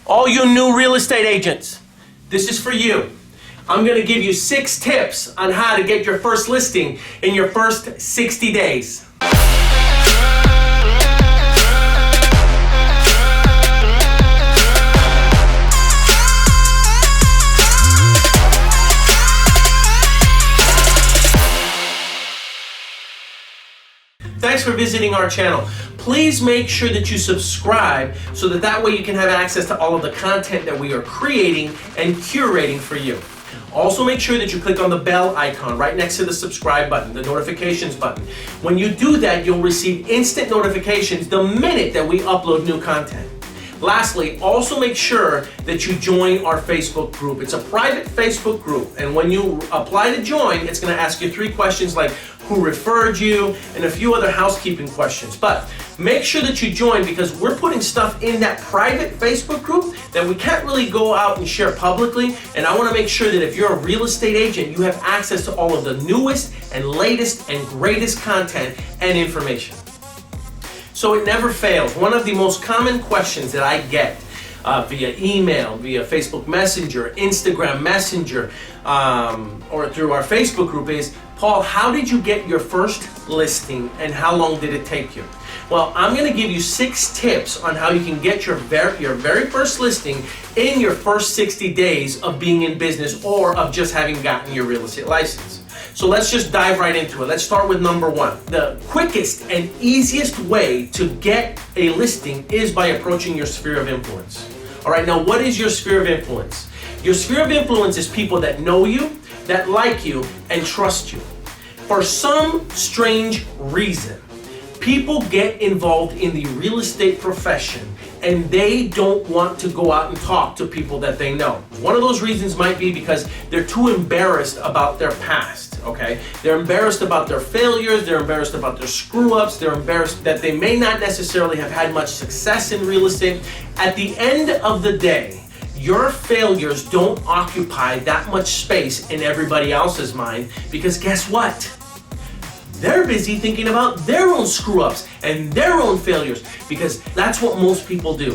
All you new real estate agents, this is for you. I'm going to give you 6 tips on how to get your first listing in your first 60 days. Thanks for visiting our channel. Please make sure that you subscribe so that way you can have access to all of the content that we are creating and curating for you. Also make sure that you click on the bell icon right next to the subscribe button, the notifications button. When you do that, you'll receive instant notifications the minute that we upload new content. Lastly, also make sure that you join our Facebook group. It's a private Facebook group, and when you apply to join, it's going to ask you 3 questions like who referred you and a few other housekeeping questions. But make sure that you join because we're putting stuff in that private Facebook group that we can't really go out and share publicly, and I want to make sure that if you're a real estate agent, you have access to all of the newest and latest and greatest content and information. So it never fails. One of the most common questions that I get via email, via Facebook Messenger, Instagram Messenger, or through our Facebook group is, Paul, how did you get your first listing and how long did it take you? Well, I'm going to give you 6 tips on how you can get your very first listing in your first 60 days of being in business or of just having gotten your real estate license. So let's just dive right into it. Let's start with number 1. The quickest and easiest way to get a listing is by approaching your sphere of influence. All right, now what is your sphere of influence? Your sphere of influence is people that know you, that like you, and trust you. For some strange reason, people get involved in the real estate profession and they don't want to go out and talk to people that they know. One of those reasons might be because they're too embarrassed about their past, okay? They're embarrassed about their failures, they're embarrassed about their screw-ups, they're embarrassed that they may not necessarily have had much success in real estate. At the end of the day, your failures don't occupy that much space in everybody else's mind because guess what? They're busy thinking about their own screw-ups and their own failures because that's what most people do.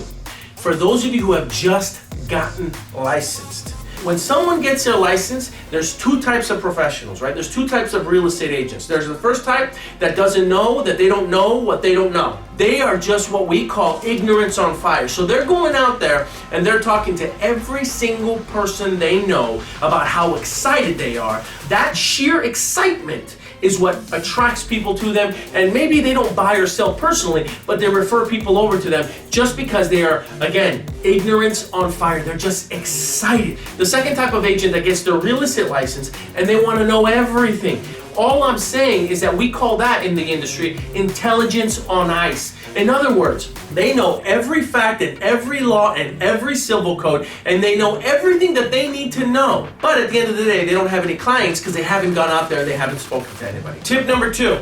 For those of you who have just gotten licensed, when someone gets their license, there's 2 types of professionals, right? There's 2 types of real estate agents. There's the first type that doesn't know that they don't know what they don't know. They are just what we call ignorance on fire. So they're going out there and they're talking to every single person they know about how excited they are. That sheer excitement is what attracts people to them, and maybe they don't buy or sell personally, but they refer people over to them just because they are, again, ignorance on fire. They're just excited. The second type of agent that gets their real estate license and they want to know everything. All I'm saying is that we call that in the industry intelligence on ice. In other words, they know every fact and every law and every civil code, and they know everything that they need to know. But at the end of the day, they don't have any clients because they haven't gone out there and they haven't spoken to anybody. Tip number 2,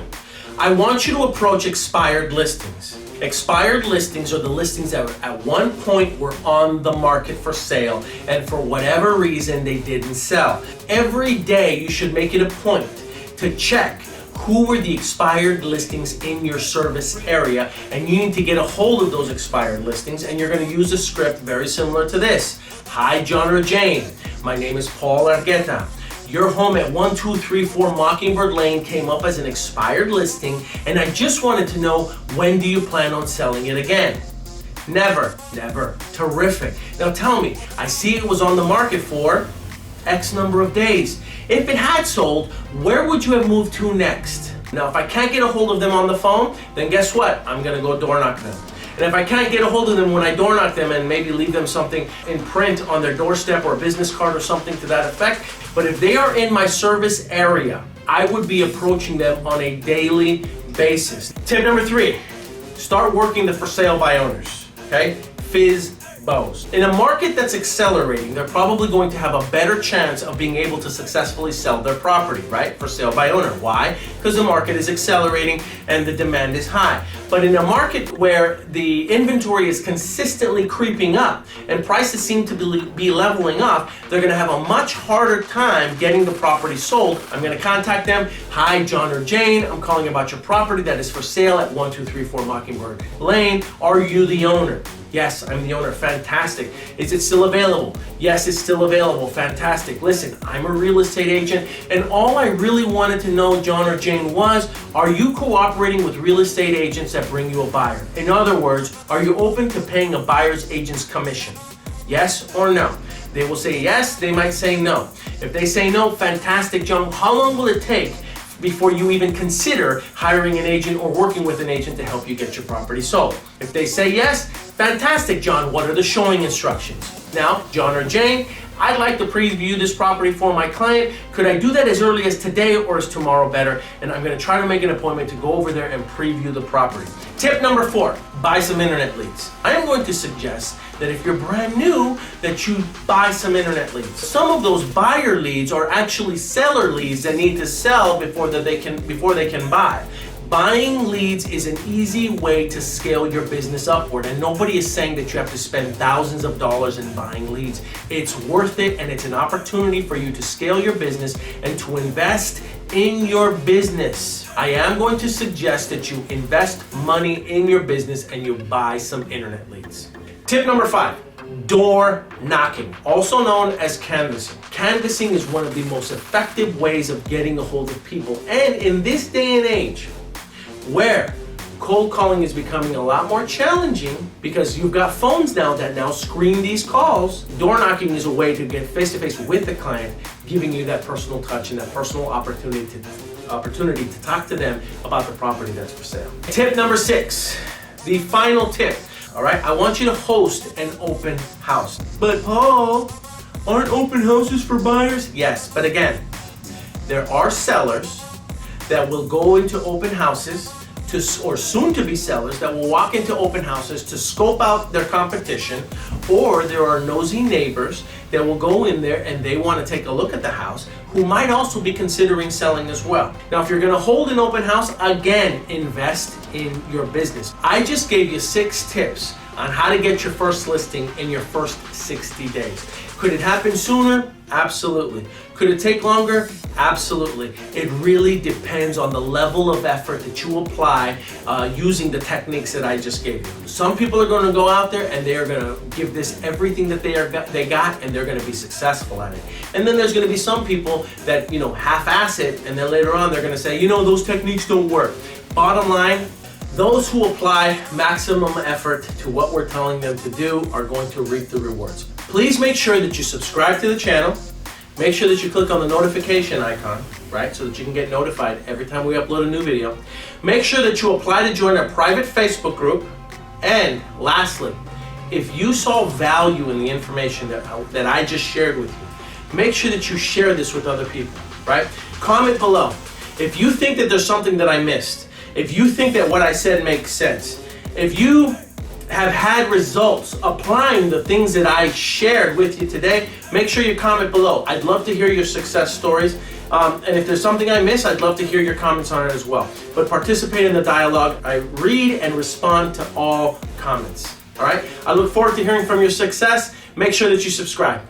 I want you to approach expired listings. Expired listings are the listings that at one point were on the market for sale, and for whatever reason, they didn't sell. Every day, you should make it a point to check who were the expired listings in your service area, and you need to get a hold of those expired listings, and you're going to use a script very similar to this. Hi, John or Jane. My name is Paul Argueta. Your home at 1234 Mockingbird Lane came up as an expired listing, and I just wanted to know, when do you plan on selling it again? Never. Terrific. Now tell me, I see it was on the market for X number of days. If it had sold, where would you have moved to next? Now, if I can't get a hold of them on the phone, then guess what? I'm gonna go door knock them. And if I can't get a hold of them when I door knock them and maybe leave them something in print on their doorstep or a business card or something to that effect, but if they are in my service area, I would be approaching them on a daily basis. Tip number 3, start working the for sale by owners, okay? Fizz bows. In a market that's accelerating, they're probably going to have a better chance of being able to successfully sell their property, right? For sale by owner. Why? Because the market is accelerating and the demand is high. But in a market where the inventory is consistently creeping up and prices seem to be leveling off, they're going to have a much harder time getting the property sold. I'm going to contact them. Hi, John or Jane. I'm calling about your property that is for sale at 1234 Mockingbird Lane. Are you the owner? Yes, I'm the owner. Fantastic. Is it still available? Yes, it's still available. Fantastic. Listen, I'm a real estate agent, and all I really wanted to know, John or Jane, was, are you cooperating with real estate agents that bring you a buyer? In other words, are you open to paying a buyer's agent's commission? Yes or no? They will say yes, they might say no. If they say no, fantastic, John. How long will it take before you even consider hiring an agent or working with an agent to help you get your property sold? If they say yes, fantastic, John. What are the showing instructions? Now, John or Jane, I'd like to preview this property for my client. Could I do that as early as today, or is tomorrow better? And I'm going to try to make an appointment to go over there and preview the property. Tip number 4, buy some internet leads. I am going to suggest that if you're brand new, that you buy some internet leads. Some of those buyer leads are actually seller leads that need to sell before they can buy. Buying leads is an easy way to scale your business upward, and nobody is saying that you have to spend thousands of dollars in buying leads. It's worth it, and it's an opportunity for you to scale your business and to invest in your business. I am going to suggest that you invest money in your business and you buy some internet leads. Tip number 5, door knocking, also known as canvassing. Canvassing is one of the most effective ways of getting a hold of people, and in this day and age, where cold calling is becoming a lot more challenging because you've got phones now that now screen these calls, door knocking is a way to get face-to-face with the client, giving you that personal touch and that personal opportunity to talk to them about the property that's for sale. Tip number 6, the final tip. All right, I want you to host an open house. But Paul, aren't open houses for buyers? Yes, but again, there are sellers that will go into open houses or soon to be sellers that will walk into open houses to scope out their competition, or there are nosy neighbors that will go in there and they want to take a look at the house who might also be considering selling as well. Now, if you're going to hold an open house, again, invest in your business. I just gave you 6 tips on how to get your first listing in your first 60 days. Could it happen sooner? Absolutely. Could it take longer? Absolutely. It really depends on the level of effort that you apply using the techniques that I just gave you. Some people are going to go out there and they are going to give this everything that they got, and they're going to be successful at it. And then there's going to be some people that, half-ass it, and then later on they're going to say, those techniques don't work. Bottom line, those who apply maximum effort to what we're telling them to do are going to reap the rewards. Please make sure that you subscribe to the channel. Make sure that you click on the notification icon, right, so that you can get notified every time we upload a new video. Make sure that you apply to join our private Facebook group. And lastly, if you saw value in the information that I just shared with you, make sure that you share this with other people, right? Comment below. If you think that there's something that I missed, if you think that what I said makes sense, if you have had results applying the things that I shared with you today, make sure you comment below. I'd love to hear your success stories. And if there's something I miss, I'd love to hear your comments on it as well. But participate in the dialogue. I read and respond to all comments. All right? I look forward to hearing from your success. Make sure that you subscribe.